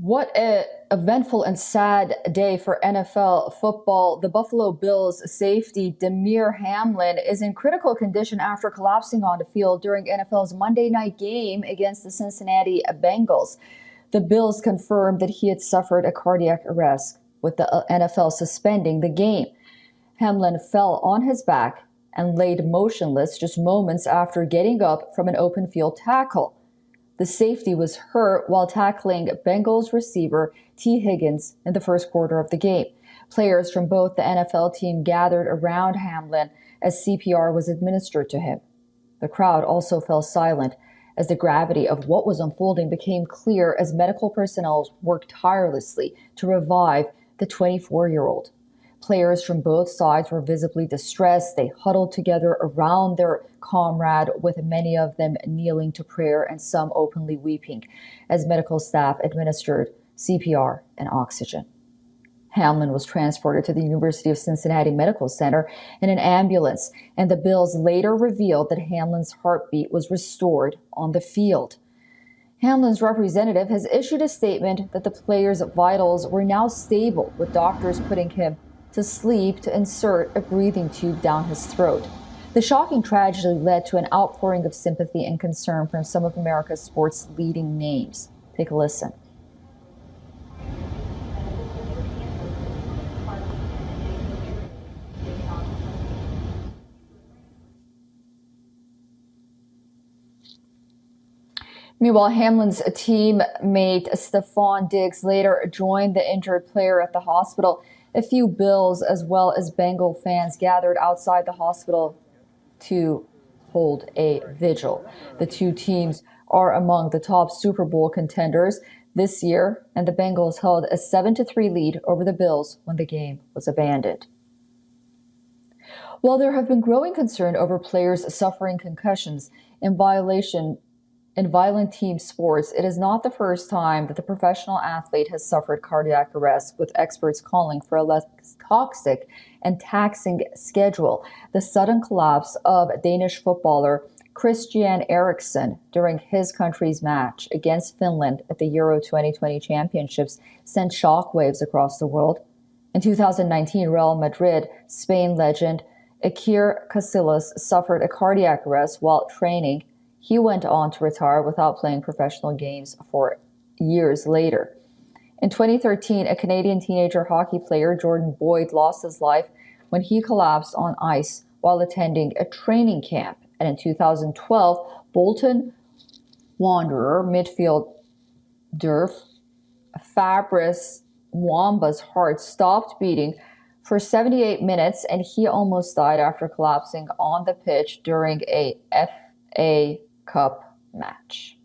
What a eventful and sad day for NFL football. The Buffalo Bills safety Damar Hamlin is in critical condition after collapsing on the field during NFL's Monday night game against the Cincinnati Bengals. The Bills confirmed that he had suffered a cardiac arrest, with the NFL suspending the game. Hamlin fell on his back and laid motionless just moments after getting up from an open field tackle. The safety was hurt while tackling Bengals receiver Tee Higgins in the first quarter of the game. Players from both the NFL team gathered around Hamlin as CPR was administered to him. The crowd also fell silent as the gravity of what was unfolding became clear as medical personnel worked tirelessly to revive the 24-year-old. Players from both sides were visibly distressed. They huddled together around their comrade, with many of them kneeling to prayer and some openly weeping as medical staff administered CPR and oxygen. Hamlin was transported to the University of Cincinnati Medical Center in an ambulance, and the Bills later revealed that Hamlin's heartbeat was restored on the field. Hamlin's representative has issued a statement that the player's vitals were now stable, with doctors putting him to sleep to insert a breathing tube down his throat. The shocking tragedy led to an outpouring of sympathy and concern from some of America's sports leading names. Take a listen. Meanwhile, Hamlin's teammate Stephon Diggs later joined the injured player at the hospital. A few Bills as well as Bengal fans gathered outside the hospital to hold a vigil. The two teams are among the top Super Bowl contenders this year, and the Bengals held a 7-3 lead over the Bills when the game was abandoned. While there have been growing concern over players suffering concussions in violent team sports, it is not the first time that the professional athlete has suffered cardiac arrest, with experts calling for a less toxic and taxing schedule. The sudden collapse of Danish footballer Christian Eriksen during his country's match against Finland at the Euro 2020 Championships sent shockwaves across the world. In 2019, Real Madrid Spain legend Iker Casillas suffered a cardiac arrest while training. He went on to retire without playing professional games for years later. In 2013, a Canadian teenager hockey player, Jordan Boyd, lost his life when he collapsed on ice while attending a training camp. And in 2012, Bolton Wanderer midfielder Fabrice Mwamba's heart stopped beating for 78 minutes, and he almost died after collapsing on the pitch during a FA Cup match.